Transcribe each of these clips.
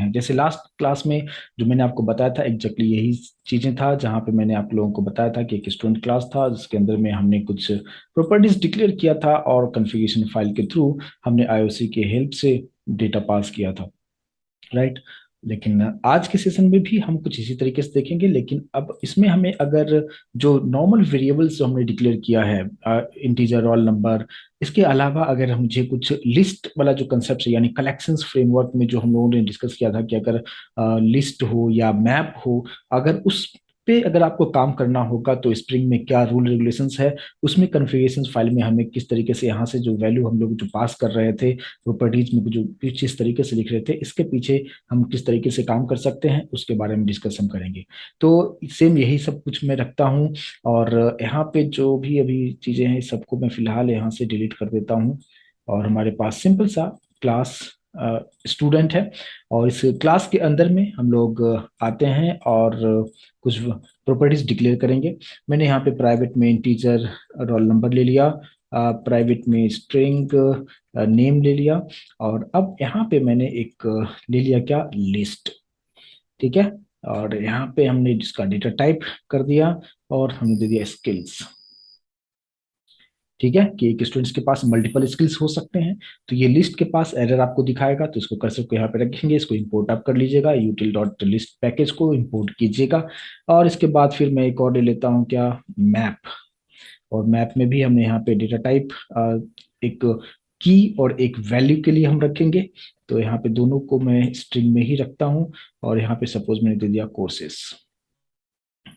हैं। जैसे last class में जो मैंने आपको बताया था एग्जैक्टली यही चीजें था, जहाँ पे मैंने आप लोगों को बताया था कि एक स्टूडेंट क्लास था जिसके अंदर में हमने कुछ प्रॉपर्टीज डिक्लेयर किया था और कॉन्फ़िगरेशन फाइल के थ्रू हमने आईओसी के हेल्प से डेटा पास किया था, राइट। लेकिन आज के सेशन में भी हम कुछ इसी तरीके से देखेंगे, लेकिन अब इसमें हमें अगर जो नॉर्मल वेरिएबल्स जो हमने डिक्लेयर किया है, इंटीजर, रोल नंबर, इसके अलावा अगर हम मुझे कुछ लिस्ट वाला जो कंसेप्ट है यानी कलेक्शंस फ्रेमवर्क में जो हम लोगों ने डिस्कस किया था कि अगर लिस्ट हो या मैप हो, अगर उस पे अगर आपको काम करना होगा तो स्प्रिंग में क्या रूल रेगुलेशंस है, उसमें कॉन्फ़िगरेशन फाइल में हमें किस तरीके से यहाँ से जो वैल्यू हम लोग जो पास कर रहे थे प्रॉपर्टीज में जो कुछ इस तरीके से लिख रहे थे, इसके पीछे हम किस तरीके से काम कर सकते हैं उसके बारे में डिस्कस हम करेंगे। तो सेम यही सब कुछ मैं रखता हूँ, और यहाँ पे जो भी अभी चीजें हैं सबको मैं फिलहाल यहाँ से डिलीट कर देता हूँ। और हमारे पास सिंपल सा क्लास स्टूडेंट है, और इस क्लास के अंदर में हम लोग आते हैं और कुछ प्रॉपर्टीज डिक्लेयर करेंगे। मैंने यहाँ पे प्राइवेट में इंटीजर रोल नंबर ले लिया, प्राइवेट में स्ट्रिंग नेम ले लिया, और अब यहाँ पे मैंने एक ले लिया क्या, लिस्ट, ठीक है। और यहाँ पे हमने जिसका डेटा टाइप कर दिया, और हमने दे दिया स्किल्स, ठीक है, कि एक स्टूडेंट्स के पास मल्टीपल स्किल्स हो सकते हैं। तो ये लिस्ट के पास एरर आपको दिखाएगा, तो इसको कर्सर को यहाँ पे रखेंगे, इसको इंपोर्ट आप कर लीजिएगा, यूटिल डॉट लिस्ट पैकेज को इंपोर्ट कीजिएगा। और इसके बाद फिर मैं एक और ले लेता हूँ क्या, मैप। और मैप में भी हमने यहाँ पे डेटा टाइप एक की और एक वैल्यू के लिए हम रखेंगे। तो यहाँ पे दोनों को मैं स्ट्रिंग में ही रखता हूँ, और यहाँ पे सपोज मैंने दे दिया कोर्सेस,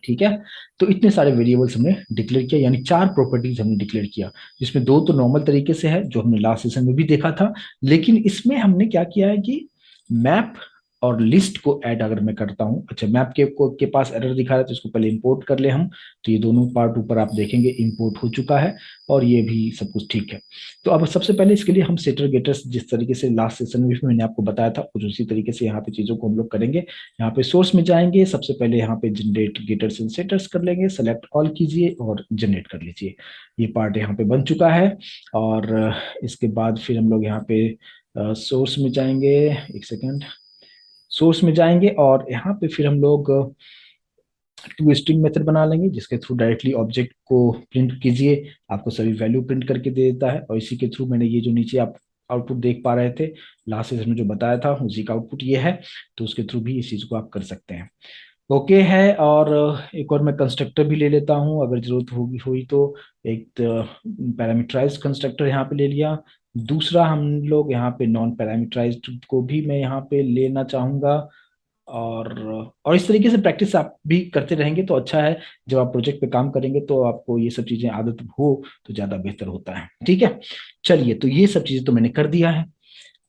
ठीक है। तो इतने सारे वेरिएबल्स हमने डिक्लेयर किया, यानी चार प्रॉपर्टीज हमने डिक्लेयर किया, जिसमें दो तो नॉर्मल तरीके से है जो हमने लास्ट सेशन में भी देखा था, लेकिन इसमें हमने क्या किया है कि मैप और लिस्ट को ऐड अगर मैं करता हूं, अच्छा मैप के पास एरर दिखा रहा है तो इसको पहले इंपोर्ट कर ले हम। तो ये दोनों पार्ट ऊपर आप देखेंगे इंपोर्ट हो चुका है, और ये भी सब कुछ ठीक है। तो अब सबसे पहले इसके लिए हम सेटर गेटर्स जिस तरीके से लास्ट सेशन में भी मैंने आपको बताया था कुछ उसी तरीके से यहाँ पे चीजों को हम लोग करेंगे। यहाँ पे सोर्स में जाएंगे, सबसे पहले यहाँ पे जनरेट गेटर्स एंड सेटर्स कर लेंगे, सेलेक्ट ऑल कीजिए और जनरेट कर लीजिए। ये पार्ट यहाँ पे बन चुका है। और इसके बाद फिर हम लोग यहाँ पे सोर्स में जाएंगे, एक सेकेंड, सोर्स में जाएंगे और यहाँ पे फिर हम लोग टू स्ट्रिंग मेथड बना लेंगे, जिसके थ्रू डायरेक्टली ऑब्जेक्ट को प्रिंट कीजिए, आपको सभी वैल्यू प्रिंट करके दे देता है। और इसी के थ्रू मैंने ये जो नीचे आप आउटपुट देख पा रहे थे लास्ट सेशन में जो बताया था उसी का आउटपुट ये है, तो उसके थ्रू भी इस चीज को आप कर सकते हैं। ओके है। और एक और मैं कंस्ट्रक्टर भी ले लेता हूँ अगर जरूरत होगी हुई तो। एक पैरामीटराइज कंस्ट्रक्टर यहाँ पे ले लिया, दूसरा हम लोग यहाँ पे नॉन पैरामीटराइज्ड को भी मैं यहाँ पे लेना चाहूंगा। और इस तरीके से प्रैक्टिस आप भी करते रहेंगे तो अच्छा है, जब आप प्रोजेक्ट पे काम करेंगे तो आपको ये सब चीजें आदत हो तो ज्यादा बेहतर होता है, ठीक है। चलिए, तो ये सब चीजें तो मैंने कर दिया है।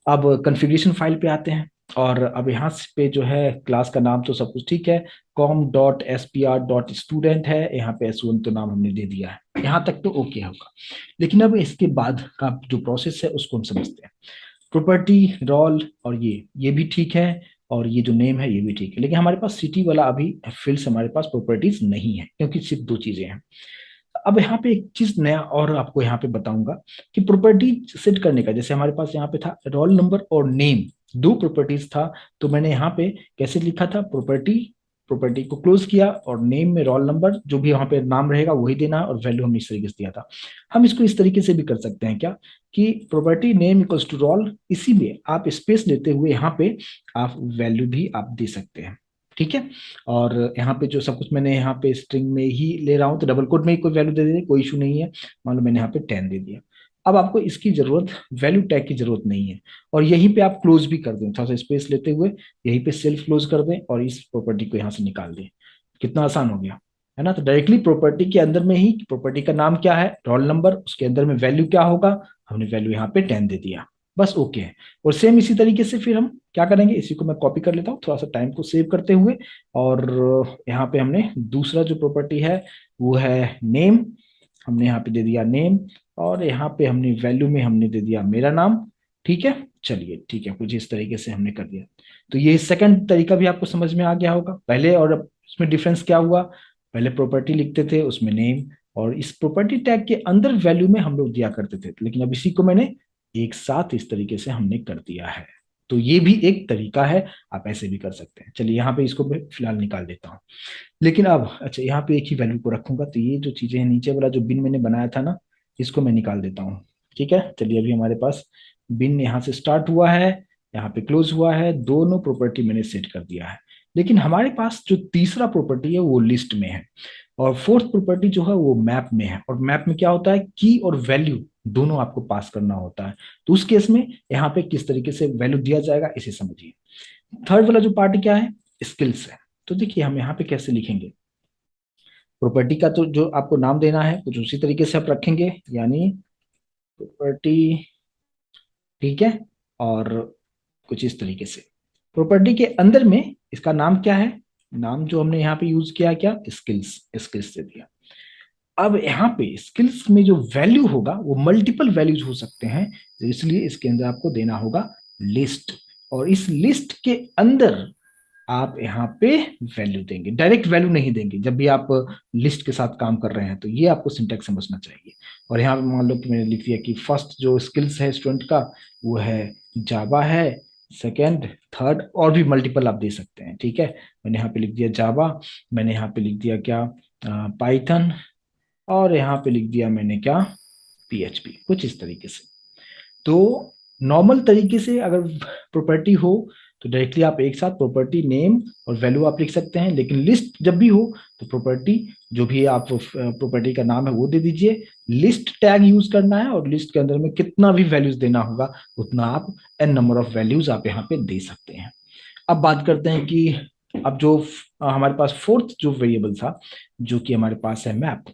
अब कॉन्फ़िगरेशन फाइल पे आते हैं, और अब यहाँ पे जो है क्लास का नाम तो सब कुछ ठीक है, com.spr.student है, यहाँ पे s1 तो नाम हमने दे दिया है, यहाँ तक तो ओके होगा। लेकिन अब इसके बाद का जो प्रोसेस है उसको हम समझते हैं। प्रॉपर्टी, रोल, और ये भी ठीक है, और ये जो नेम है ये भी ठीक है, लेकिन हमारे पास सिटी वाला अभी फील्ड्स हमारे पास प्रॉपर्टीज नहीं है, क्योंकि सिर्फ दो चीजें हैं। अब यहाँ पे एक चीज नया और आपको यहाँ पे बताऊंगा कि प्रॉपर्टी सेट करने का, जैसे हमारे पास यहाँ पे था रोल नंबर और नेम, दो प्रॉपर्टीज था। तो मैंने यहाँ पे कैसे लिखा था, प्रॉपर्टी, प्रॉपर्टी को क्लोज किया और नेम में रोल नंबर जो भी वहां पे नाम रहेगा वही देना है, और वैल्यू हमने इस तरीके से दिया था। हम इसको इस तरीके से भी कर सकते हैं क्या, कि property name equals to roll, इसी में आप स्पेस लेते हुए यहाँ पे आप वैल्यू भी आप दे सकते हैं, ठीक है। और यहाँ पे जो सब कुछ मैंने यहाँ पे स्ट्रिंग में ही ले रहा हूँ, तो डबल कोट में ही कोई वैल्यू दे दे, कोई इशू नहीं है। मान लो मैंने यहाँ पे 10 दे दिया। अब आपको इसकी जरूरत, वैल्यू टैग की जरूरत नहीं है, और यहीं पे आप क्लोज भी कर दें, थोड़ा सा स्पेस लेते हुए यहीं पे सेल्फ क्लोज कर दें और इस प्रॉपर्टी को यहाँ से निकाल दें। कितना आसान हो गया है ना। तो डायरेक्टली प्रॉपर्टी के अंदर में ही, प्रॉपर्टी का नाम क्या है, रोल नंबर, उसके अंदर में वैल्यू क्या होगा, हमने वैल्यू यहाँ पे 10 दे दिया, बस ओके है। और सेम इसी तरीके से फिर हम क्या करेंगे, इसी को मैं कॉपी कर लेता हूँ थोड़ा सा टाइम को सेव करते हुए। और यहाँ पे हमने दूसरा जो प्रॉपर्टी है वो है नेम, हमने यहाँ पे दे दिया नेम, और यहाँ पे हमने वैल्यू में हमने दे दिया मेरा नाम, ठीक है। चलिए ठीक है, कुछ इस तरीके से हमने कर दिया। तो ये सेकंड तरीका भी आपको समझ में आ गया होगा पहले, और अब इसमें डिफरेंस क्या हुआ, पहले प्रॉपर्टी लिखते थे उसमें नेम, और इस प्रॉपर्टी टैग के अंदर वैल्यू में हम लोग दिया करते थे, लेकिन अब इसी को मैंने एक साथ इस तरीके से हमने कर दिया है, तो ये भी एक तरीका है, आप ऐसे भी कर सकते हैं। चलिए यहाँ पे इसको मैं फिलहाल निकाल देता हूँ। लेकिन अब अच्छा, यहाँ पे एक ही वैल्यू को रखूंगा, तो ये जो चीजें हैं नीचे वाला जो बिन मैंने बनाया था ना, इसको मैं निकाल देता हूँ। ठीक है, चलिए अभी हमारे पास बिन यहाँ से स्टार्ट हुआ है, यहाँ पे क्लोज हुआ है, दोनों प्रॉपर्टी मैंने सेट कर दिया है। लेकिन हमारे पास जो तीसरा प्रॉपर्टी है वो लिस्ट में है, और फोर्थ प्रॉपर्टी जो है वो मैप में है। और मैप में क्या होता है, की और वैल्यू दोनों आपको पास करना होता है। तो उस केस में यहाँ पे किस तरीके से वैल्यू दिया जाएगा इसे समझिए। थर्ड वाला जो पार्ट क्या है, स्किल्स है। तो देखिए हम यहाँ पे कैसे लिखेंगे, प्रॉपर्टी का तो जो आपको नाम देना है कुछ उसी तरीके से आप रखेंगे, यानी प्रॉपर्टी, ठीक है, और कुछ इस तरीके से। प्रॉपर्टी के अंदर में इसका नाम क्या है, नाम जो हमने यहाँ पे यूज किया क्या, स्किल्स, स्किल्स से दिया। अब यहाँ पे स्किल्स में जो वैल्यू होगा वो मल्टीपल वैल्यूज हो सकते हैं, तो इसलिए इसके अंदर आपको देना होगा लिस्ट। और इस लिस्ट के अंदर आप यहाँ पे वैल्यू देंगे, डायरेक्ट वैल्यू नहीं देंगे जब भी आप लिस्ट के साथ काम कर रहे हैं। तो ये आपको सिंटैक्स समझना चाहिए। और यहाँ पे मान लो कि मैंने लिख दिया कि फर्स्ट जो स्किल्स है स्टूडेंट का वो है जावा है, सेकेंड, थर्ड, और भी मल्टीपल आप दे सकते हैं। ठीक है, मैंने यहाँ पे लिख दिया जावा, मैंने यहाँ पे लिख दिया क्या, पाइथन, और यहाँ पे लिख दिया मैंने क्या, पीएचपी, कुछ इस तरीके से। तो नॉर्मल तरीके से अगर प्रॉपर्टी हो तो डायरेक्टली आप एक साथ प्रॉपर्टी नेम और वैल्यू आप लिख सकते हैं। लेकिन लिस्ट जब भी हो तो प्रॉपर्टी जो भी आप प्रॉपर्टी का नाम है वो दे दीजिए, लिस्ट टैग यूज करना है, और लिस्ट के अंदर में कितना भी वैल्यूज देना होगा उतना आप एन नंबर ऑफ वैल्यूज आप यहाँ पे दे सकते हैं। अब बात करते हैं कि अब जो हमारे पास फोर्थ जो वेरिएबल था जो कि हमारे पास है मैप।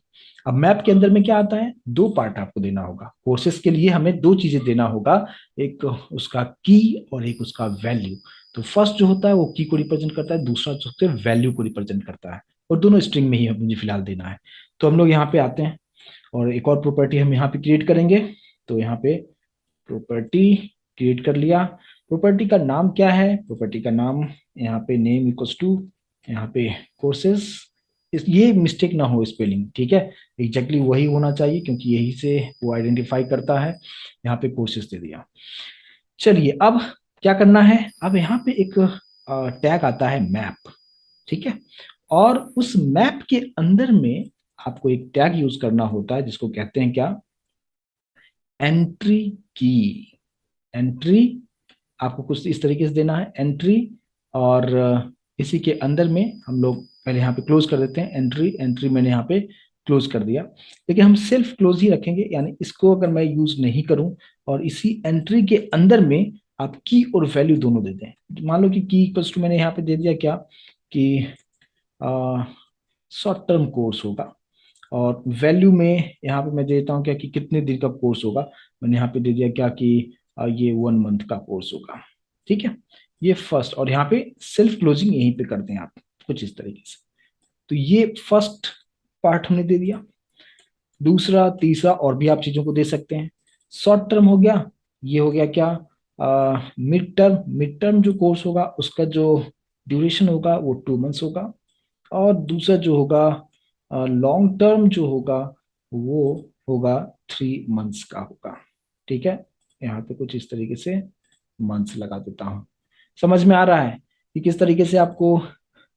अब मैप के अंदर में क्या आता है, दो पार्ट आपको देना होगा। कोर्सेस के लिए हमें दो चीजें देना होगा, एक उसका की और एक उसका वैल्यू। तो फर्स्ट जो होता है वो की को रिप्रेजेंट करता है, दूसरा जो होता है वैल्यू को रिप्रेजेंट करता है, और दोनों स्ट्रिंग में ही मुझे फिलहाल देना है। तो हम लोग यहाँ पे आते हैं और एक और प्रॉपर्टी हम यहाँ पे क्रिएट करेंगे। तो यहाँ पे प्रॉपर्टी क्रिएट कर लिया। प्रॉपर्टी का नाम क्या है, प्रॉपर्टी का नाम यहाँ पे नेम इक्वल्स टू यहाँ पे कोर्सेस। इस ये मिस्टेक ना हो स्पेलिंग, ठीक है, एग्जैक्टली वही होना चाहिए क्योंकि यही से वो आइडेंटिफाई करता है। यहाँ पे कोर्सेस दे दिया। चलिए अब क्या करना है, अब यहाँ पे एक टैग आता है मैप, ठीक है, और उस मैप के अंदर में आपको एक टैग यूज करना होता है जिसको कहते हैं क्या, एंट्री की। एंट्री आपको कुछ इस तरीके से देना है, एंट्री, और इसी के अंदर में हम लोग पहले यहाँ पे क्लोज कर देते हैं, एंट्री, एंट्री मैंने यहाँ पे क्लोज कर दिया। लेकिन हम सेल्फ क्लोज ही रखेंगे, यानी इसको अगर मैं यूज नहीं करूं, और इसी एंट्री के अंदर में आप की और वैल्यू दोनों दे दें। मान लो कि की इक्वल्स टू मैंने यहाँ पे दे दिया क्या, कि शॉर्ट टर्म कोर्स होगा, और वैल्यू में यहाँ पे मैं देता हूँ क्या कि कितने दिन का कोर्स होगा। मैंने यहाँ पे दे दिया क्या कि ये 1 मंथ का कोर्स होगा। ठीक है, ये फर्स्ट, और यहाँ पे सेल्फ क्लोजिंग यहीं पे करते हैं आप, कुछ इस तरीके से। तो ये फर्स्ट पार्ट हमने दे दिया। दूसरा, तीसरा और भी आप चीजों को दे सकते हैं। शॉर्ट टर्म हो गया, ये हो गया क्या, मिड टर्म। मिड टर्म जो कोर्स होगा उसका जो ड्यूरेशन होगा वो 2 मंथ्स होगा, और दूसरा जो होगा लॉन्ग टर्म जो होगा वो होगा 3 मंथ्स का होगा। ठीक है, यहाँ पे कुछ इस तरीके से मंथ्स लगा देता हूँ। समझ में आ रहा है कि किस तरीके से आपको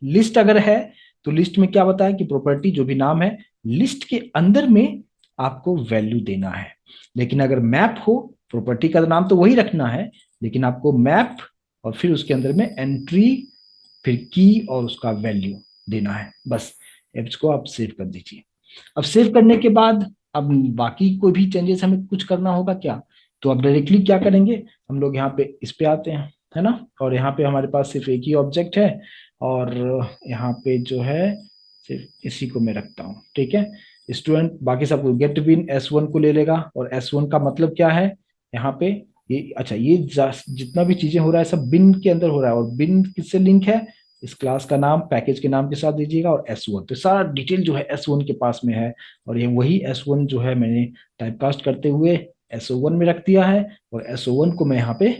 लिस्ट अगर है तो लिस्ट में क्या बताया कि प्रॉपर्टी जो भी नाम है लिस्ट के अंदर में आपको वैल्यू देना है। लेकिन अगर मैप हो, प्रॉपर्टी का नाम तो वही रखना है, लेकिन आपको मैप और फिर उसके अंदर में एंट्री, फिर की और उसका वैल्यू देना है। बस अब इसको आप सेव कर दीजिए। अब सेव करने के बाद अब बाकी कोई भी चेंजेस हमें कुछ करना होगा क्या, तो अब डायरेक्टली क्या करेंगे, हम लोग यहाँ पे इस पे आते हैं, है ना, और यहाँ पे हमारे पास सिर्फ एक ही ऑब्जेक्ट है, और यहाँ पे जो है सिर्फ इसी को मैं रखता हूँ। ठीक है, स्टूडेंट बाकी सब गेट बिन S1 को ले लेगा, और S1 का मतलब क्या है यहाँ पे, ये अच्छा, ये जितना भी चीजें हो रहा है सब बिन के अंदर हो रहा है, और बिन किससे लिंक है, इस क्लास का नाम पैकेज के नाम के साथ दीजिएगा, और S1, तो सारा डिटेल जो है S1 के पास में है। और ये वही S1 जो है मैंने टाइपकास्ट करते हुए SO1 में रख दिया है, और SO1 को मैं यहाँ पे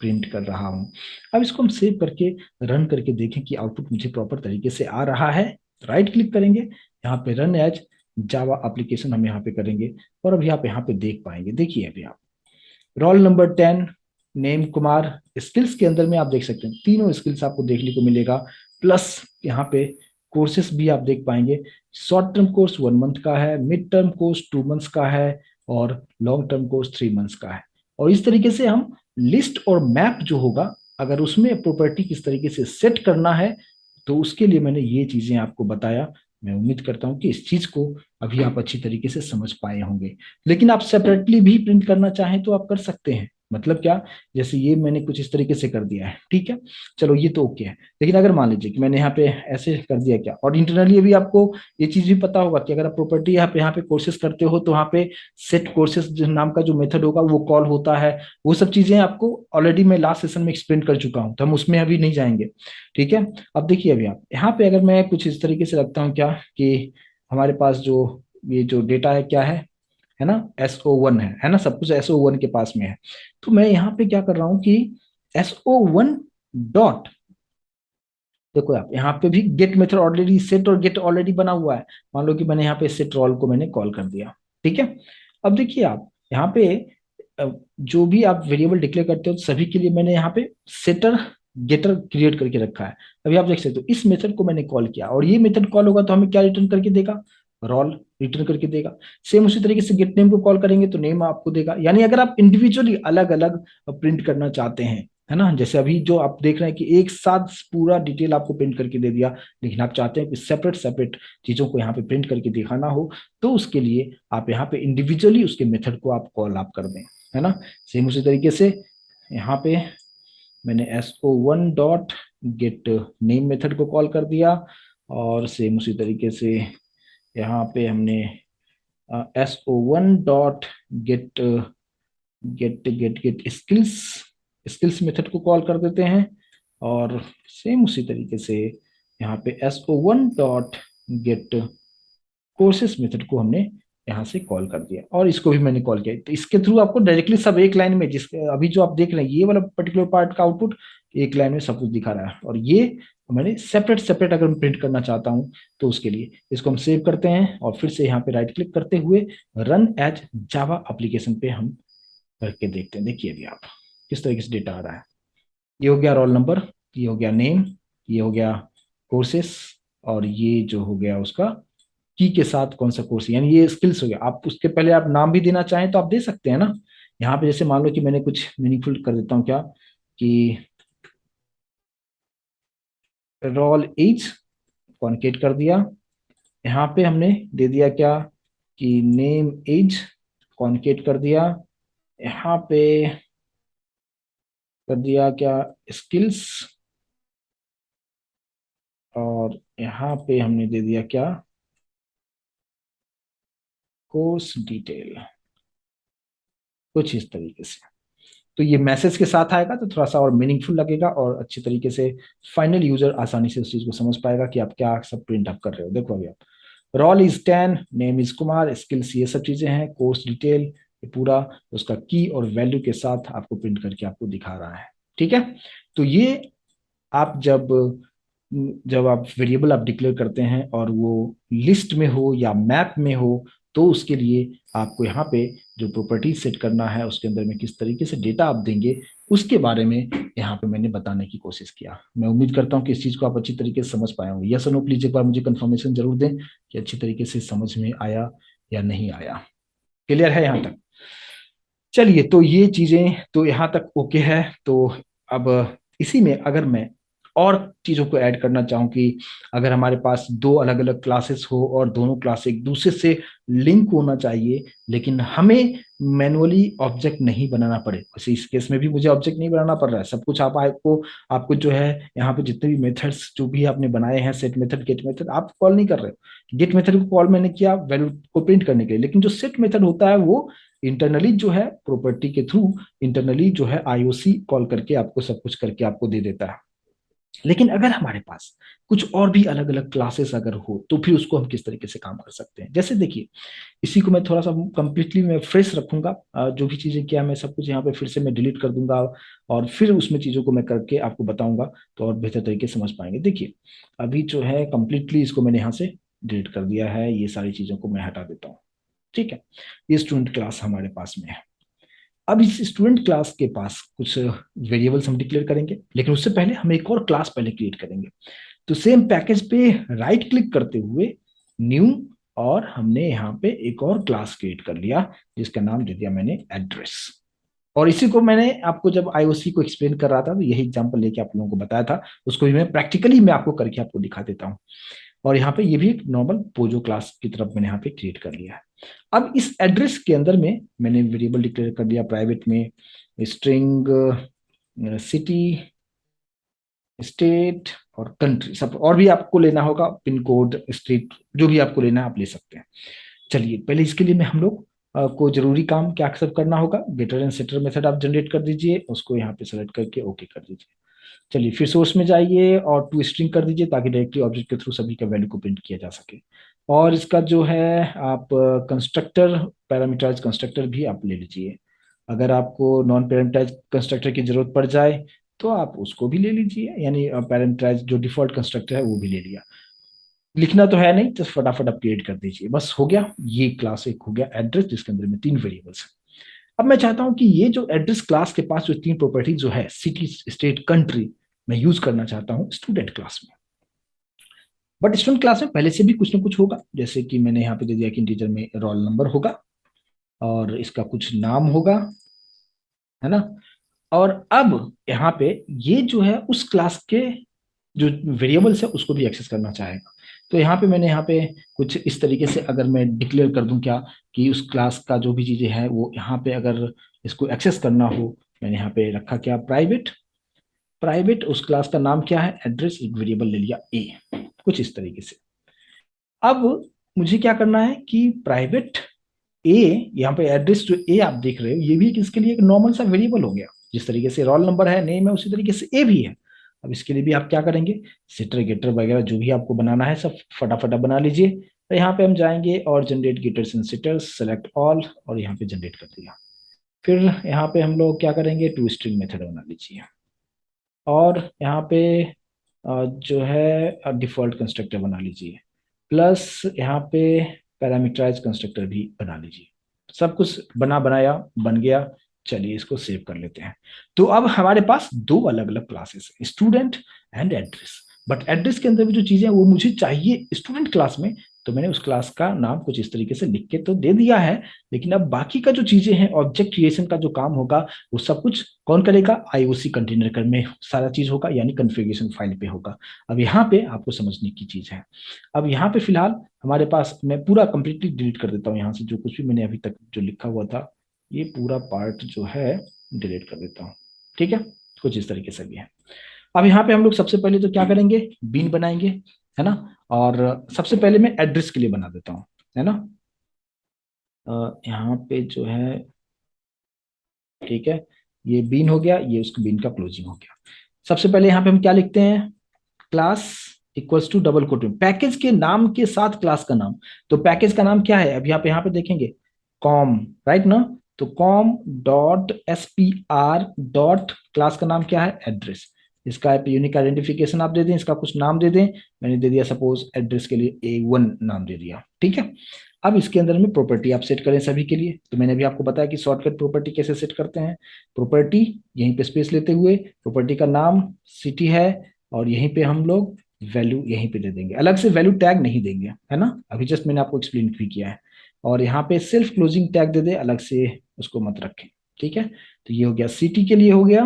प्रिंट कर रहा हूँ। अब इसको हम सेव करके रन करके देखें कि आउटपुट मुझे प्रॉपर तरीके से आ रहा है। राइट क्लिक करेंगे, यहाँ पे रन एज जावा एप्लीकेशन हम यहाँ पे करेंगे, और अब आप यहाँ पे देख पाएंगे। देखिए अभी आप roll number 10, name Kumar, skills के अंदर में आप देख सकते हैं तीनों स्किल्स आपको देखने को मिलेगा, प्लस यहाँ पे कोर्सेस भी आप देख पाएंगे। शॉर्ट टर्म कोर्स 1 मंथ का है, मिड टर्म कोर्स 2 मंथ्स का है, और लॉन्ग टर्म कोर्स 3 मंथ्स का है। और इस तरीके से हम लिस्ट और मैप जो होगा, अगर उसमें प्रॉपर्टी किस तरीके से सेट करना है, तो उसके लिए मैंने ये चीजें आपको बताया। मैं उम्मीद करता हूँ कि इस चीज को अभी आप अच्छी तरीके से समझ पाए होंगे। लेकिन आप सेपरेटली भी प्रिंट करना चाहें तो आप कर सकते हैं। मतलब क्या, जैसे ये मैंने कुछ इस तरीके से कर दिया है, ठीक है, चलो ये तो ओके है। लेकिन अगर मान लीजिए कि मैंने यहाँ पे ऐसे कर दिया क्या, और इंटरनली अभी आपको ये चीज भी पता होगा कि अगर आप प्रॉपर्टी यहाँ पे कोर्सेज करते हो तो वहाँ पे सेट कोर्सेज नाम का जो मेथड होगा वो कॉल होता है। वो सब चीजें आपको ऑलरेडी मैं लास्ट सेशन में एक्सप्लेन कर चुका हूँ, तो हम उसमें अभी नहीं जाएंगे। ठीक है, अब देखिए अभी आप यहाँ पे अगर मैं कुछ इस तरीके से रखता हूँ क्या, कि हमारे पास जो ये जो डेटा है क्या है ना, SO1 है ना, सब कुछ SO1 के पास में है। तो मैं यहाँ पे क्या कर रहा हूँ कि SO1 डॉट, देखो आप यहाँ पे भी गेट मेथड ऑलरेडी सेट और गेट ऑलरेडी बना हुआ है। मान लो कि मैंने यहाँ पे सेट रोल को मैंने कॉल कर दिया, ठीक है। अब देखिए आप यहाँ पे जो भी आप वेरिएबल डिक्लेयर करते हो सभी के लिए मैंने यहाँ पे सेटर गेटर क्रिएट करके रखा है। अभी आप देख सकते हो इस मेथड को मैंने कॉल किया, और ये मेथड कॉल होगा तो हमें क्या रिटर्न करके देगा, रोल रिटर्न करके देगा। सेम उसी तरीके से गेट नेम को कॉल करेंगे तो नेम आपको देगा। यानी अगर आप इंडिविजुअली अलग अलग प्रिंट करना चाहते हैं, है ना, जैसे अभी जो आप देख रहे हैं कि एक साथ पूरा डिटेल आपको प्रिंट करके दे दिया, लेकिन आप चाहते हैं कि सेपरेट सेपरेट चीजों को यहाँ पे प्रिंट करके दिखाना हो, तो उसके लिए आप यहाँ पे इंडिविजुअली उसके मेथड को आप कॉल आप कर दें, है ना। सेम उसी तरीके से यहाँ पे मैंने SO1 dot gate name method को कॉल कर दिया, और सेम उसी तरीके से यहाँ पे हमने SO1 dot get get get get skills skills method को कॉल कर देते हैं, और सेम उसी तरीके से यहाँ पे SO1 dot gate courses method को हमने यहाँ से कॉल कर दिया, और इसको भी मैंने कॉल किया। तो इसके थ्रू आपको डायरेक्टली सब एक लाइन में, जिसके अभी जो आप देख रहे हैं ये वाला पर्टिकुलर पार्ट का आउटपुट एक लाइन में सब कुछ दिखा रहा है। और ये मैंने सेपरेट सेपरेट अगर मैं प्रिंट करना चाहता हूँ तो उसके लिए इसको हम सेव करते हैं, और फिर से यहाँ पे राइट क्लिक करते हुए रन एज जावा एप्लीकेशन पे हम करके देखते हैं। देखिए अभी आप किस तरीके से डेटा आ रहा है। ये हो गया रोल नंबर, ये हो गया नेम, ये हो गया कोर्सेस, और ये जो हो गया उसका की के साथ कौन सा कोर्स, यानी ये स्किल्स हो गया। आप उसके पहले आप नाम भी देना चाहें तो आप दे सकते हैं ना। यहाँ पे जैसे मान लो कि मैंने कुछ मीनिंगफुल कर देता हूँ क्या, कि रोल एज कॉन्केट कर दिया। यहाँ पे हमने दे दिया क्या, कि नेम एज कॉन्केट कर दिया। यहाँ पे कर दिया क्या, स्किल्स, और यहाँ पे हमने दे दिया क्या, कोर्स डिटेल, कुछ इस तरीके से। तो ये मैसेज के साथ आएगा तो थोड़ा सा और मीनिंगफुल लगेगा, और अच्छी तरीके से फाइनल यूजर आसानी से उस चीज को समझ पाएगा कि आप क्या सब प्रिंट अप कर रहे हो। देखो अभी आप roll is 10, name is Kumar, skills ये सब चीजें हैं, कोर्स डिटेल ये पूरा उसका की और वैल्यू के साथ आपको प्रिंट करके आपको दिखा रहा है। ठीक है, तो ये आप जब जब आप वेरिएबल आप डिक्लेयर करते हैं और वो लिस्ट में हो या मैप में हो, तो उसके लिए आपको यहाँ पे जो प्रॉपर्टी सेट करना है उसके अंदर में किस तरीके से डेटा आप देंगे, उसके बारे में यहाँ पे मैंने बताने की कोशिश किया। मैं उम्मीद करता हूँ कि इस चीज को आप अच्छी तरीके से समझ पाए होंगे। यस और नो प्लीज एक बार मुझे कंफर्मेशन जरूर दें कि अच्छी तरीके से समझ में आया या नहीं आया। क्लियर है यहाँ तक? चलिए, तो ये चीजें तो यहाँ तक ओके है। तो अब इसी में अगर मैं और चीजों को ऐड करना चाहूँ कि अगर हमारे पास दो अलग अलग क्लासेस हो और दोनों क्लास एक दूसरे से लिंक होना चाहिए, लेकिन हमें मैनुअली ऑब्जेक्ट नहीं बनाना पड़े, वैसे इस केस में भी मुझे ऑब्जेक्ट नहीं बनाना पड़ रहा है। सब कुछ आपको जो है यहाँ पे जितने भी मेथड्स जो भी आपने बनाए हैं, सेट मेथड गेट मेथड, आप कॉल नहीं कर रहे हो। गेट मेथड को कॉल मैंने किया वैल्यू को प्रिंट करने के लिए, लेकिन जो सेट मेथड होता है वो इंटरनली जो है प्रॉपर्टी के थ्रू इंटरनली जो है IOC कॉल करके आपको सब कुछ करके आपको दे देता है। लेकिन अगर हमारे पास कुछ और भी अलग अलग क्लासेस अगर हो तो फिर उसको हम किस तरीके से काम कर सकते हैं। जैसे देखिए, इसी को मैं थोड़ा सा कंप्लीटली मैं फ्रेश रखूंगा, जो भी चीजें किया मैं सब कुछ यहाँ पे फिर से मैं डिलीट कर दूंगा, और फिर उसमें चीजों को मैं करके आपको बताऊंगा, तो और बेहतर तरीके से समझ पाएंगे। देखिए अभी जो है कंप्लीटली इसको मैंने यहाँ से डिलीट कर दिया है, ये सारी चीजों को मैं हटा देता हूँ। ठीक है, ये स्टूडेंट क्लास हमारे पास में है। अब इस स्टूडेंट क्लास के पास कुछ वेरिएबल्स हम डिक्लेयर करेंगे, लेकिन उससे पहले हम एक और क्लास पहले क्रिएट करेंगे। तो सेम पैकेज पे राइट क्लिक करते हुए न्यू, और हमने यहाँ पे एक और क्लास क्रिएट कर लिया जिसका नाम दे दिया मैंने एड्रेस। और इसी को मैंने आपको जब आईओसी को एक्सप्लेन कर रहा था तो यही एग्जांपल लेके आप लोगों को बताया था, उसको भी मैं प्रैक्टिकली मैं आपको करके आपको दिखा देता हूँ। और यहाँ पे ये भी एक नॉर्मल पोजो क्लास की तरफ मैंने यहाँ पे क्रिएट कर लिया है। अब इस एड्रेस के अंदर में मैंने वेरिएबल डिक्लेयर कर दिया प्राइवेट में, स्ट्रिंग, सिटी, स्टेट और कंट्री, सब और भी आपको लेना होगा, पिन कोड, स्ट्रीट, जो भी आपको लेना है आप ले सकते हैं। चलिए पहले इसके लिए मैं हम लोग को जरूरी काम क्या सब करना होगा, गेटर एंड सेटर मेथड आप जनरेट कर दीजिए, उसको यहाँ पे सेलेक्ट करके ओके कर दीजिए। चलिए फिर सोर्स में जाइए और टू स्ट्रिंग कर दीजिए ताकि डायरेक्टली ऑब्जेक्ट के थ्रू सभी का वैल्यू को प्रिंट किया जा सके। और इसका जो है आप कंस्ट्रक्टर, पैरामीटराइज कंस्ट्रक्टर भी आप ले लीजिए। अगर आपको नॉन पैरामीटराइज कंस्ट्रक्टर की जरूरत पड़ जाए तो आप उसको भी ले लीजिए, यानी पैरामीटराइज जो डिफॉल्ट कंस्ट्रक्टर है वो भी ले लिया। लिखना तो है नहीं, तो फटाफट आप क्रिएट कर दीजिए, बस हो गया। ये क्लास एक हो गया एड्रेस जिसके अंदर में 3 वेरिएबल्स हैं। अब मैं चाहता हूं कि ये जो एड्रेस क्लास के पास जो 3 प्रॉपर्टी जो है, सिटी, स्टेट, कंट्री, मैं यूज करना चाहता हूं स्टूडेंट क्लास में। बट स्टूडेंट क्लास में पहले से भी कुछ ना कुछ होगा, जैसे कि मैंने यहाँ पे दे दिया कि इंटीजर में रोल नंबर होगा और इसका कुछ नाम होगा, है ना। और अब यहाँ पे ये जो है उस क्लास के जो वेरिएबल्स है उसको भी एक्सेस करना चाहेगा। तो यहाँ पे मैंने यहाँ पे कुछ इस तरीके से अगर मैं डिक्लेयर कर दूं क्या, कि उस क्लास का जो भी चीजें हैं वो यहाँ पे अगर इसको एक्सेस करना हो, मैंने यहाँ पे रखा क्या, प्राइवेट। प्राइवेट उस क्लास का नाम क्या है, एड्रेस, एक वेरिएबल ले लिया ए, कुछ इस तरीके से। अब मुझे क्या करना है कि प्राइवेट ए, यहाँ पे एड्रेस जो ए आप देख रहे हो ये भी किसके लिए एक नॉर्मल सा वेरिएबल हो गया, जिस तरीके से रोल नंबर है, नेम है, उसी तरीके से ए भी है। अब इसके लिए भी आप क्या करेंगे, सिटर गेटर वगैरह जो भी आपको बनाना है सब फटाफट बना लीजिए। तो यहाँ पे हम जाएंगे और generate getters and setters, select all, और यहाँ पे जनरेट कर दिया। फिर यहाँ पे हम लोग क्या करेंगे, टू स्ट्रिंग मेथड बना लीजिए, और यहाँ पे जो है डिफॉल्ट कंस्ट्रक्टर बना लीजिए, प्लस यहाँ पे पैरामीटराइज कंस्ट्रक्टर भी बना लीजिए। सब कुछ बना बनाया बन गया। चलिए इसको सेव कर लेते हैं। तो अब हमारे पास 2 अलग अलग क्लासेस हैं, student and address. But address के अंदर भी जो चीजें हैं वो मुझे चाहिए स्टूडेंट क्लास में, तो मैंने उस क्लास का नाम कुछ इस तरीके से लिख के तो दे दिया है। लेकिन अब बाकी का जो चीजें हैं, ऑब्जेक्ट क्रिएशन का जो काम होगा वो सब कुछ कौन करेगा, आईओसी कंटेनर कर में सारा चीज होगा, यानी कॉन्फ़िगरेशन फाइल पे होगा। अब यहाँ पे आपको समझने की चीज है। अब यहाँ पे फिलहाल हमारे पास, मैं पूरा कंप्लीटली डिलीट कर देता हूँ यहाँ से, जो कुछ भी मैंने अभी तक जो लिखा हुआ था ये पूरा पार्ट जो है डिलीट कर देता हूँ। ठीक है, कुछ इस तरीके से भी है। अब यहाँ पे हम लोग सबसे पहले तो क्या करेंगे, बीन बनाएंगे, है ना। और सबसे पहले मैं एड्रेस के लिए बना देता हूँ, है ना। यहाँ पे जो है, ठीक है, ये बीन हो गया, ये उसको बीन का क्लोजिंग हो गया। सबसे पहले यहाँ पे हम क्या लिखते हैं, class equals to double quote में पैकेज के नाम के साथ क्लास का नाम। तो पैकेज का नाम क्या है, अब यहाँ पे देखेंगे कॉम, राइट ना। तो com dot S P R dot class का नाम क्या है, एड्रेस। इसका यूनिक आइडेंटिफिकेशन आप दे दें, इसका कुछ नाम दे दें। मैंने दे दिया सपोज एड्रेस के लिए A1 नाम दे दिया, ठीक है। अब इसके अंदर में प्रॉपर्टी आप सेट करें सभी के लिए, तो मैंने भी आपको बताया कि शॉर्टकट प्रॉपर्टी कैसे सेट करते हैं। प्रॉपर्टी यहीं पे स्पेस लेते हुए, प्रॉपर्टी का नाम सिटी है, और यहीं पे हम लोग वैल्यू यहीं पे दे देंगे, अलग से वैल्यू टैग नहीं देंगे, है ना। अभी जस्ट मैंने आपको एक्सप्लेन भी किया है। और यहाँ पे सेल्फ क्लोजिंग टैग दे दे, अलग से उसको मत रखें, ठीक है। तो ये हो गया सिटी के लिए हो गया।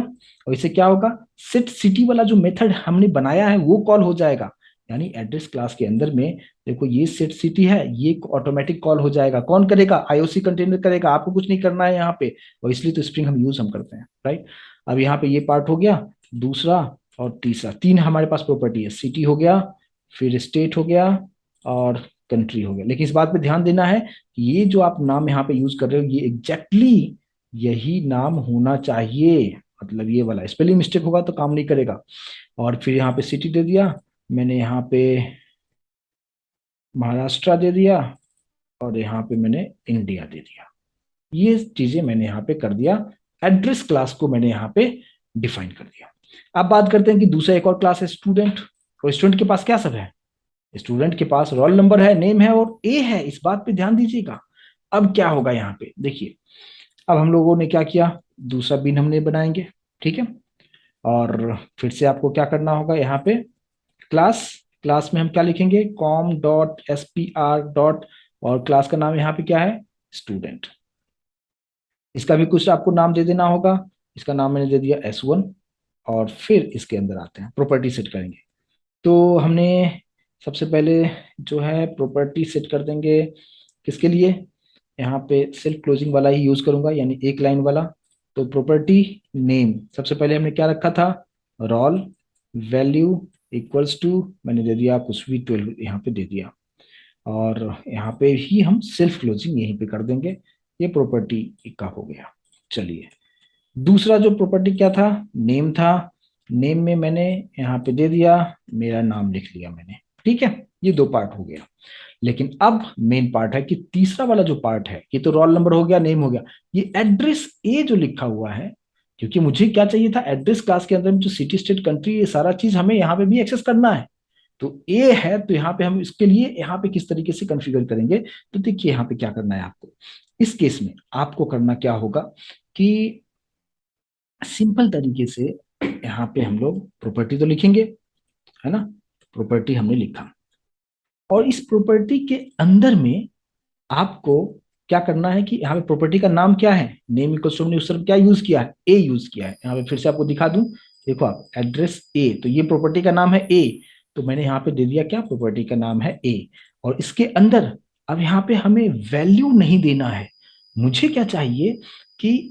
और इससे क्या होगा, सेट सिटी वाला जो मेथड हमने बनाया है वो कॉल हो जाएगा, यानी एड्रेस क्लास के अंदर में देखो ये सेट सिटी है, ये ऑटोमेटिक कॉल हो जाएगा। कौन करेगा, आईओसी कंटेनर करेगा, आपको कुछ नहीं करना है यहाँ पे। और इसलिए तो स्प्रिंग हम करते हैं, राइट। अब यहाँ पे ये पार्ट हो गया, दूसरा और तीसरा, 3 हमारे पास प्रॉपर्टी है, सिटी हो गया, फिर स्टेट हो गया, और कंट्री हो गया। लेकिन इस बात पे ध्यान देना है कि ये जो आप नाम यहाँ पे यूज कर रहे हो ये एग्जैक्टली यही नाम होना चाहिए, मतलब ये वाला, स्पेलिंग मिस्टेक होगा तो काम नहीं करेगा। और फिर यहाँ पे सिटी दे दिया मैंने, यहाँ पे महाराष्ट्र दे दिया, और यहाँ पे मैंने इंडिया दे दिया। ये चीजें मैंने यहाँ पे कर दिया, एड्रेस क्लास को मैंने यहाँ पे डिफाइन कर दिया। अब बात करते हैं कि दूसरा एक और क्लास है स्टूडेंट। और स्टूडेंट के पास क्या सब है, स्टूडेंट के पास रोल नंबर है, नेम है और ए है, इस बात पे ध्यान दीजिएगा। अब क्या होगा यहाँ पे देखिए, अब हम लोगों ने क्या किया, दूसरा बिन हमने बनाएंगे, ठीक है। और फिर से आपको क्या करना होगा, यहाँ पे क्लास, क्लास में हम क्या लिखेंगे, com dot S P R dot, और क्लास का नाम यहाँ पे क्या है, स्टूडेंट। इसका भी कुछ आपको नाम दे देना होगा। इसका नाम मैंने दे दिया S1। और फिर इसके अंदर आते हैं, प्रॉपर्टी सेट करेंगे। तो हमने सबसे पहले जो है प्रॉपर्टी सेट कर देंगे, किसके लिए, यहाँ पे सेल्फ क्लोजिंग वाला ही यूज करूंगा, यानी एक लाइन वाला। तो प्रॉपर्टी नेम, सबसे पहले हमने क्या रखा था, रोल वैल्यू इक्वल्स टू, मैंने दे दिया कुछ भी 12 यहाँ पे दे दिया। और यहाँ पे ही हम सेल्फ क्लोजिंग यहीं पे कर देंगे। ये प्रॉपर्टी का हो गया। चलिए, दूसरा जो प्रॉपर्टी क्या था, नेम था। नेम में मैंने यहाँ पे दे दिया, मेरा नाम लिख लिया मैंने, ठीक है। ये दो पार्ट हो गया। लेकिन अब मेन पार्ट है कि तीसरा वाला जो पार्ट है, ये तो रोल नंबर हो गया, नेम हो गया, ये एड्रेस ए जो लिखा हुआ है, क्योंकि मुझे क्या चाहिए था, एड्रेस क्लास के अंदर में जो सिटी स्टेट कंट्री, ये सारा चीज हमें यहाँ पे भी एक्सेस करना है। तो ए है, तो यहाँ पे हम इसके लिए यहाँ पे किस तरीके से कॉन्फ़िगर करेंगे, तो देखिए यहाँ पे क्या करना है आपको। इस केस में आपको करना क्या होगा कि सिंपल तरीके से यहाँ पे हम लोग प्रॉपर्टी तो लिखेंगे, है ना। प्रॉपर्टी हमने लिखा, और इस प्रॉपर्टी के अंदर में आपको क्या करना है कि यहाँ पे प्रॉपर्टी का नाम क्या है, नेम इक्वल्स टू, हमने उस तरफ क्या यूज किया है, ए यूज किया है। यहाँ पे फिर से आपको दिखा दूं, देखो आप, एड्रेस ए, तो ये प्रॉपर्टी का नाम है ए। तो मैंने यहाँ पे दे दिया क्या, प्रॉपर्टी का नाम है ए। और इसके अंदर अब यहाँ पे हमें वैल्यू नहीं देना है, मुझे क्या चाहिए कि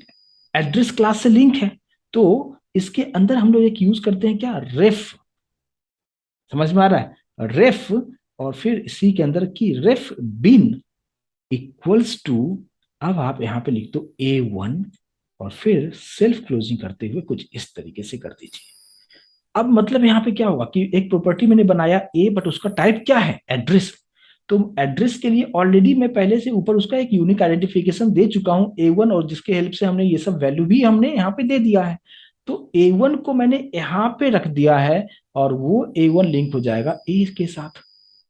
एड्रेस क्लास से लिंक है, तो इसके अंदर हम लोग एक यूज करते हैं क्या, रेफ। समझ में आ रहा है, रेफ। और फिर इसी के अंदर की रेफ बिन इक्वल्स टू, अब आप यहां पे लिख दो A1, और फिर सेल्फ क्लोजिंग करते हुए कुछ इस तरीके से कर दीजिए। अब मतलब यहाँ पे क्या होगा कि एक प्रॉपर्टी मैंने बनाया ए, बट उसका टाइप क्या है, एड्रेस। तो एड्रेस के लिए ऑलरेडी मैं पहले से ऊपर उसका एक यूनिक आइडेंटिफिकेशन दे चुका हूं A1, और जिसके हेल्प से हमने ये सब वैल्यू भी हमने यहाँ पे दे दिया है। तो A1 को मैंने यहाँ पे रख दिया है, और वो A1 लिंक हो जाएगा ए के साथ।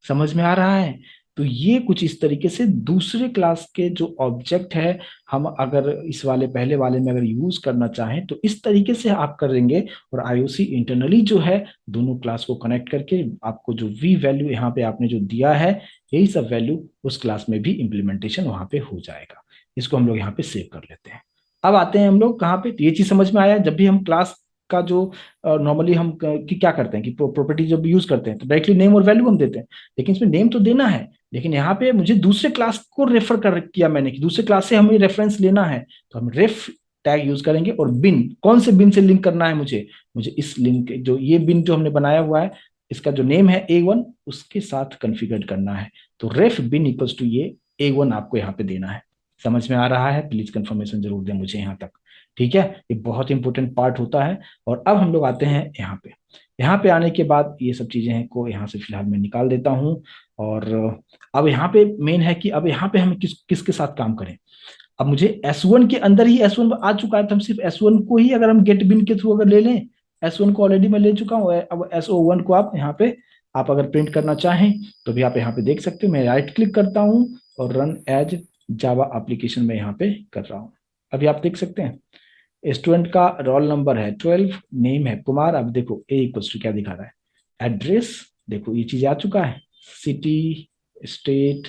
समझ में आ रहा है। तो ये कुछ इस तरीके से दूसरे क्लास के जो ऑब्जेक्ट है, हम अगर इस वाले पहले वाले में अगर यूज करना चाहें तो इस तरीके से आप करेंगे। और आईओसी इंटरनली जो है, दोनों क्लास को कनेक्ट करके आपको जो वी वैल्यू यहाँ पे आपने जो दिया है, यही सब वैल्यू उस क्लास में भी इम्प्लीमेंटेशन वहां पे हो जाएगा। इसको हम लोग यहाँ पे सेव कर लेते हैं। अब आते हैं हम लोग कहाँ पे, तो ये चीज समझ में आया, जब भी हम क्लास का जो नॉर्मली हम कि क्या करते हैं कि प्रॉपर्टी जब यूज करते हैं तो डायरेक्टली नेम और वैल्यू हम देते हैं, लेकिन इसमें नेम तो देना है, लेकिन यहाँ पे मुझे दूसरे क्लास को रेफर कर किया मैंने कि दूसरे क्लास से हमें रेफरेंस लेना है, तो हम रेफ टैग यूज करेंगे। और बिन, कौन से बिन से लिंक करना है मुझे, मुझे इस लिंक, जो ये बिन जो हमने बनाया हुआ है, इसका जो नेम है A1, उसके साथ कॉन्फ़िगर करना है। तो रेफ बिन इक्वल्स टू ये A1 आपको यहाँ पे देना है। समझ में आ रहा है, प्लीज कंफर्मेशन जरूर दें मुझे यहाँ तक, ठीक है। ये बहुत इंपॉर्टेंट पार्ट होता है। और अब हम लोग आते हैं यहाँ पे। यहाँ पे आने के बाद ये सब चीजें हैं को यहाँ से फिलहाल मैं निकाल देता हूँ। और अब यहाँ पे मेन है कि अब यहाँ पे हम किसके साथ काम करें। अब मुझे S1 के अंदर ही S1 आ चुका है, तो हम सिर्फ S1 को ही अगर हम गेट बिन के थ्रू अगर ले लें, S1 को ऑलरेडी मैं ले चुका हूँ। अब SO1 को आप यहाँ पे आप अगर प्रिंट करना चाहें तो भी आप यहाँ पे देख सकते हो। मैं राइट क्लिक करता हूँ और रन एज जावा एप्लीकेशन में यहाँ पे कर रहा हूँ। अभी आप देख सकते हैं स्टूडेंट का रोल नंबर है 12, नेम है कुमार। अब देखो ए इक्वल्स टू क्या दिखा रहा है, एड्रेस, देखो ये चीज आ चुका है, सिटी स्टेट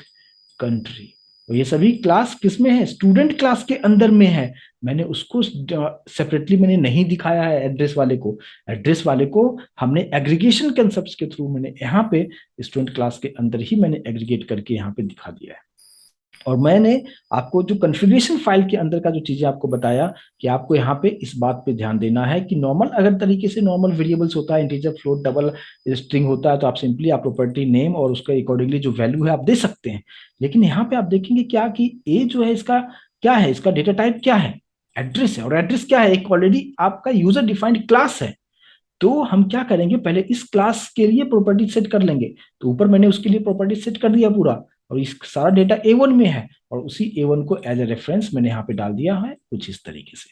कंट्री। तो ये सभी क्लास किस में है, स्टूडेंट क्लास के अंदर में है। मैंने उसको सेपरेटली मैंने नहीं दिखाया है एड्रेस वाले को। एड्रेस वाले को हमने एग्रीगेशन कंसेप्ट के थ्रू मैंने यहाँ पे स्टूडेंट क्लास के अंदर ही मैंने एग्रीगेट करके यहाँ पे दिखा दिया है। और मैंने आपको जो कॉन्फ़िगरेशन फाइल के अंदर का जो चीजें आपको बताया कि आपको यहाँ पे इस बात पे ध्यान देना है कि नॉर्मल अगर तरीके से नॉर्मल वेरिएबल्स होता है, इंटीजर फ्लोट डबल स्ट्रिंग होता है, तो आप सिंपली आप प्रॉपर्टी नेम और उसका अकॉर्डिंगली जो वैल्यू है आप दे सकते हैं। लेकिन यहाँ पे आप देखेंगे क्या कि ए जो है इसका क्या है, इसका डेटा टाइप क्या है, एड्रेस है। और एड्रेस क्या है, एक ऑलरेडी आपका यूजर डिफाइंड क्लास है। तो हम क्या करेंगे, पहले इस क्लास के लिए प्रॉपर्टी सेट कर लेंगे। तो ऊपर मैंने उसके लिए प्रॉपर्टी सेट कर दिया पूरा, और इस सारा डेटा A1 में है, और उसी A1 को एज ए रेफरेंस मैंने यहाँ पे डाल दिया है कुछ इस तरीके से।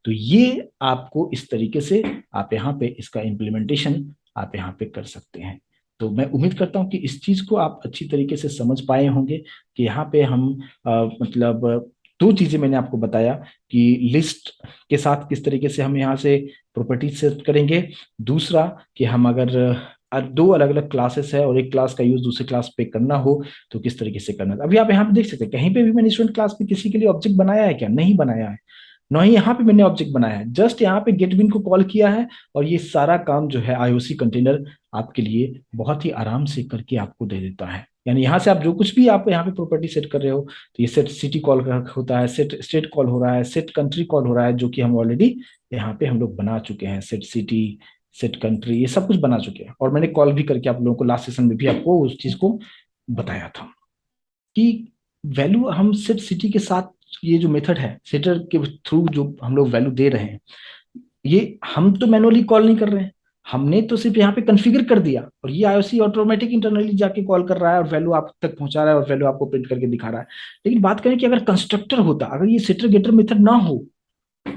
तो ये आपको इस तरीके से आप यहाँ पे इसका इम्प्लीमेंटेशन आप यहाँ पे कर सकते हैं। तो मैं उम्मीद करता हूँ कि इस चीज को आप अच्छी तरीके से समझ पाए होंगे कि यहाँ पे हम मतलब दो चीजें मैंने आपको बताया कि लिस्ट के साथ किस तरीके से हम यहाँ से प्रॉपर्टीज सेट करेंगे। दूसरा कि हम अगर दो अलग अलग क्लासेस है और एक क्लास का यूज दूसरे क्लास पे करना हो तो किस तरीके से करना है। अभी आप यहाँ पे देख सकते हैं कहीं पे भी मैंने स्टूडेंट क्लास में किसी के लिए ऑब्जेक्ट बनाया है क्या? नहीं बनाया है। ना ही यहाँ पे मैंने ऑब्जेक्ट बनाया है, जस्ट यहाँ पे गेट बिन को कॉल किया है और ये सारा काम जो है आईओसी कंटेनर आपके लिए बहुत ही आराम से करके आपको दे देता है। यानी यहाँ से आप जो कुछ भी आप यहाँ पे प्रॉपर्टी सेट कर रहे हो तो ये सेट सिटी कॉल होता है, सेट स्टेट कॉल हो रहा है, सेट कंट्री कॉल हो रहा है, जो कि हम ऑलरेडी यहाँ पे हम लोग बना चुके हैं। सेट सिटी, सेट कंट्री, ये सब कुछ बना चुके हैं और मैंने कॉल भी करके आप लोगों को लास्ट सेशन में भी आपको उस चीज को बताया था कि वैल्यू हम सेट सिटी के साथ, ये जो मेथड है सेटर के थ्रू जो हम लोग वैल्यू दे रहे हैं, ये हम तो मैनुअली कॉल नहीं कर रहे हैं, हमने तो सिर्फ यहाँ पे कॉन्फ़िगर कर दिया और ये आईओसी ऑटोमेटिक इंटरनली जाके कॉल कर रहा है और वैल्यू आप तक पहुंचा रहा है और वैल्यू आपको प्रिंट करके दिखा रहा है। लेकिन बात करें कि अगर कंस्ट्रक्टर होता, अगर ये सेटर गेटर मेथड ना हो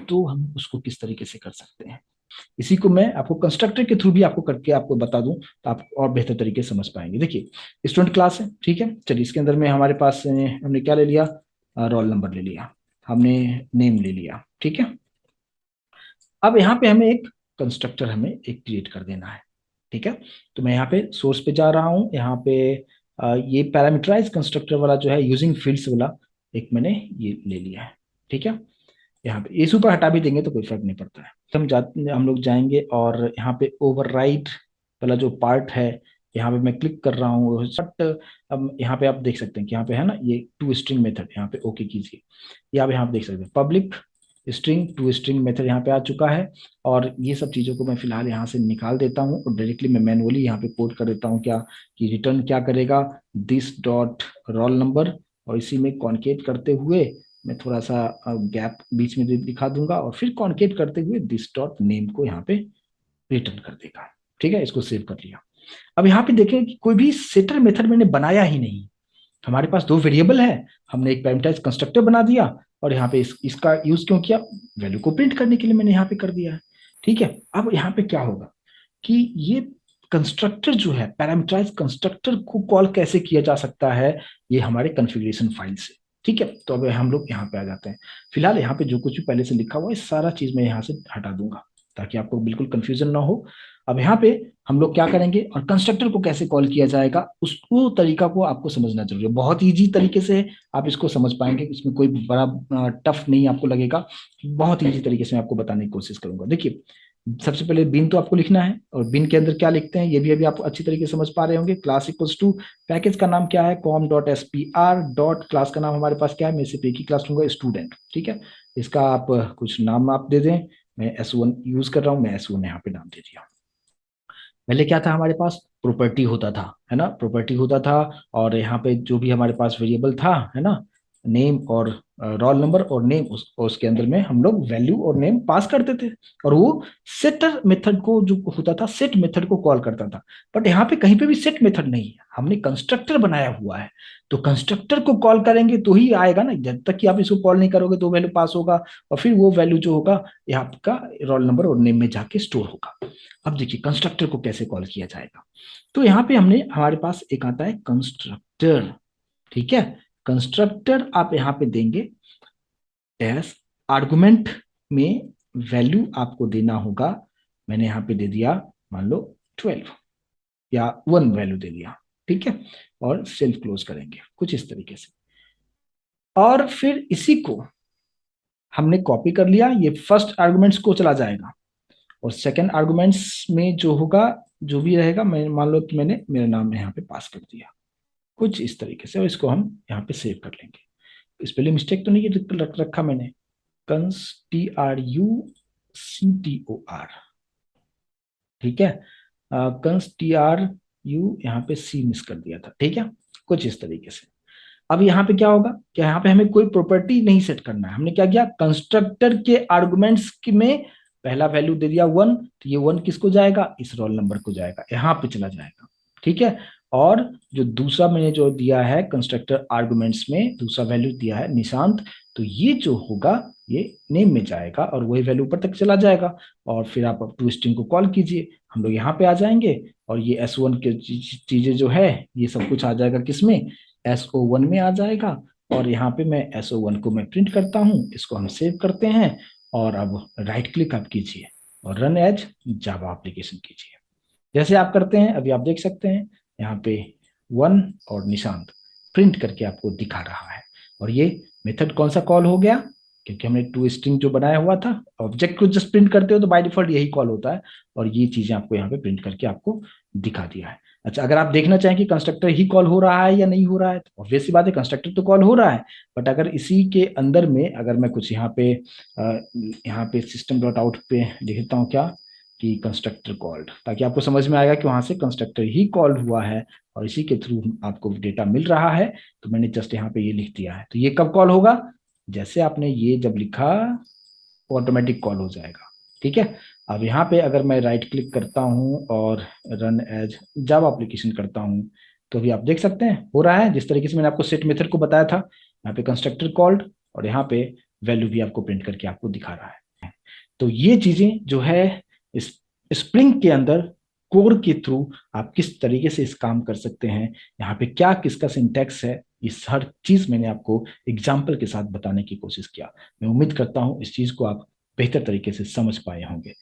तो हम उसको किस तरीके से कर सकते हैं, इसी को मैं आपको कंस्ट्रक्टर के थ्रू भी आपको करके आपको बता दूं तो आप और बेहतर तरीके से समझ पाएंगे। देखिए स्टूडेंट क्लास है, ठीक है, चलिए इसके अंदर में हमारे पास हमने क्या ले लिया, रोल नंबर ले लिया, हमने नेम ले लिया, ठीक है। अब यहाँ पे हमें एक कंस्ट्रक्टर हमें एक क्रिएट कर देना है, ठीक है। तो मैं यहाँ पे सोर्स पे जा रहा हूँ, यहाँ पे ये पैरामीटराइज कंस्ट्रक्टर वाला जो है यूजिंग फील्ड्स वाला एक मैंने ये ले लिया है, ठीक है। यहाँ पे इस ऊपर हटा भी देंगे तो कोई फर्क नहीं पड़ता है। तो हम लोग जाएंगे और यहाँ पे ओवरराइड वाला जो पार्ट है यहाँ पे मैं क्लिक कर रहा हूँ, बट अब यहाँ पे आप देख सकते हैं कि यहाँ पे है ना ये टू स्ट्रिंग मेथड, यहाँ पे ओके कीजिए। ये आप यहाँ पे देख सकते हैं public string to string method यहाँ पे आ चुका है और ये सब चीज़ों को मैं फिलहाल यहाँ से निकाल देता हूँ और डायरेक्टली मैं मैनुअली यहाँ पे कोड कर देता हूँ क्या कि रिटर्न क्या करेगा, दिस डॉट रोल नंबर, और इसी में कॉन्केट करते हुए मैं थोड़ा सा गैप बीच में दिखा दूंगा और फिर कॉन्केट करते हुए दिस डॉट नेम को यहाँ पे रिटर्न कर देगा, ठीक है। इसको सेव कर लिया। अब यहाँ पे देखें कि कोई भी सेटर मेथड मैंने बनाया ही नहीं, हमारे पास दो वेरिएबल है, हमने एक पैरामीटराइज कंस्ट्रक्टर बना दिया और यहाँ पे इसका यूज क्यों किया, वैल्यू को प्रिंट करने के लिए मैंने यहाँ पे कर दिया है, ठीक है। अब यहाँ पे क्या होगा कि ये कंस्ट्रक्टर जो है पैरामीटराइज कंस्ट्रक्टर को कॉल कैसे किया जा सकता है, ये हमारे कॉन्फ़िगरेशन फाइल से, ठीक है। तो अब हम लोग यहाँ पे आ जाते हैं। फिलहाल यहाँ पे जो कुछ भी पहले से लिखा हुआ है सारा चीज मैं यहाँ से हटा दूंगा ताकि आपको बिल्कुल कंफ्यूजन ना हो। अब यहाँ पे हम लोग क्या करेंगे और कंस्ट्रक्टर को कैसे कॉल किया जाएगा उसको तरीका को आपको समझना जरूरी है। बहुत इजी तरीके से आप इसको समझ पाएंगे, इसमें कोई बड़ा टफ नहीं आपको लगेगा, बहुत इजी तरीके से मैं आपको बताने की कोशिश करूंगा। देखिए सबसे पहले बिन तो आपको लिखना है और बिन के अंदर क्या लिखते हैं ये भी अभी आप अच्छी तरीके से समझ पा रहे होंगे। क्लास इक्वल्स टू पैकेज का नाम क्या है, com dot S P R dot, class का नाम हमारे पास क्या है, मैं सिर्फ एक ही क्लास लूंगा स्टूडेंट, ठीक है। इसका आप कुछ नाम आप दे दें, मैं S1 यूज कर रहा हूँ, मैं S1 यहाँ पे नाम दे दिया। पहले क्या था हमारे पास प्रॉपर्टी होता था, है ना, प्रॉपर्टी होता था और यहाँ पे जो भी हमारे पास वेरिएबल था, है ना, नेम और रोल नंबर और नेम, उसके अंदर में हम लोग वैल्यू और नेम पास करते थे और वो सेटर मेथड को जो होता था सेट मेथड को कॉल करता था। बट यहाँ पे कहीं पे भी सेट मेथड नहीं है, हमने कंस्ट्रक्टर बनाया हुआ है, तो कंस्ट्रक्टर को कॉल करेंगे तो ही आएगा ना, जब तक कि आप इसको कॉल नहीं करोगे तो वैल्यू पास होगा और फिर वो वैल्यू जो होगा ये आपका रोल नंबर और नेम में जाके स्टोर होगा। अब देखिए कंस्ट्रक्टर को कैसे कॉल किया जाएगा, तो यहाँ पे हमने हमारे पास एक आता है कंस्ट्रक्टर, ठीक है। कंस्ट्रक्टर आप यहाँ पे देंगे एस आर्गुमेंट में वैल्यू आपको देना होगा, मैंने यहाँ पे दे दिया मान लो 12 या 1 वैल्यू दे दिया, ठीक है, और सेल्फ क्लोज करेंगे कुछ इस तरीके से। और फिर इसी को हमने कॉपी कर लिया, ये फर्स्ट आर्गुमेंट्स को चला जाएगा और सेकंड आर्गुमेंट्स में जो होगा जो भी रहेगा, मैं मान लो कि मैंने मेरा नाम यहाँ पे पास कर दिया कुछ इस तरीके से और इसको हम यहाँ पे सेव कर लेंगे। स्पेलिंग मिस्टेक तो नहीं रख रखा मैंने, कंस TRUCTOR, ठीक है, कंस TRU यहाँ पे सी मिस कर दिया था, ठीक है, कुछ इस तरीके से। अब यहाँ पे क्या होगा कि यहाँ पे हमें कोई प्रॉपर्टी नहीं सेट करना है, हमने क्या किया कंस्ट्रक्टर के आर्गुमेंट्स में पहला वैल्यू दे दिया 1, तो ये 1 किसको जाएगा, इस रोल नंबर को जाएगा, यहाँ पे चला जाएगा, ठीक है। और जो दूसरा मैंने जो दिया है कंस्ट्रक्टर आर्गुमेंट्स में दूसरा वैल्यू दिया है निशांत, तो ये जो होगा ये नेम में जाएगा और वही वैल्यू ऊपर तक चला जाएगा और फिर आप टू स्ट्रिंग को कॉल कीजिए, हम लोग यहाँ पे आ जाएंगे और ये S1 की चीजें जो है ये सब कुछ आ जाएगा किसमें, SO1 में आ जाएगा और यहाँ पे मैं SO1 को मैं प्रिंट करता हूँ, इसको हम सेव करते हैं और अब राइट क्लिक आप कीजिए और रन एज जावा एप्लीकेशन कीजिए। जैसे आप करते हैं अभी आप देख सकते हैं यहाँ पे 1 और निशांत प्रिंट करके आपको दिखा रहा है। और ये मेथड कौन सा कॉल हो गया, क्योंकि हमने टू स्ट्रिंग जो बनाया हुआ था, ऑब्जेक्ट को जस्ट प्रिंट करते हो तो बाय डिफॉल्ट यही कॉल होता है, और ये चीजें आपको यहाँ पे प्रिंट करके आपको दिखा दिया है। अच्छा, अगर आप देखना चाहें कि कंस्ट्रक्टर ही कॉल हो रहा है या नहीं हो रहा है, तो ऑब्वियस सी बात है कंस्ट्रक्टर तो कॉल हो रहा है, बट अगर इसी के अंदर में अगर मैं कुछ यहाँ पे सिस्टम डॉट आउट पे लिख देता हूँ क्या कि कंस्ट्रक्टर कॉल्ड, ताकि आपको समझ में आएगा कि वहां से कंस्ट्रक्टर ही कॉल हुआ है और इसी के थ्रू आपको डेटा मिल रहा है। तो मैंने जस्ट यहाँ पे ये लिख दिया है। तो ये कब कॉल होगा, जैसे आपने ये जब लिखा ऑटोमेटिक कॉल हो जाएगा। ठीक है। अब यहाँ पे अगर मैं राइट क्लिक करता हूँ और रन एज जावा एप्लीकेशन करता हूँ, तो अभी आप देख सकते हैं हो रहा है जिस तरीके से मैंने आपको सेट मेथड को बताया था। यहाँ पे कंस्ट्रक्टर कॉल्ड और यहाँ पे वैल्यू भी आपको प्रिंट करके आपको दिखा रहा है। तो ये चीजें जो है इस स्प्रिंग के अंदर कोर के थ्रू आप किस तरीके से इस काम कर सकते हैं, यहाँ पे क्या किसका सिंटैक्स है, इस हर चीज मैंने आपको एग्जाम्पल के साथ बताने की कोशिश किया। मैं उम्मीद करता हूँ इस चीज को आप बेहतर तरीके से समझ पाए होंगे।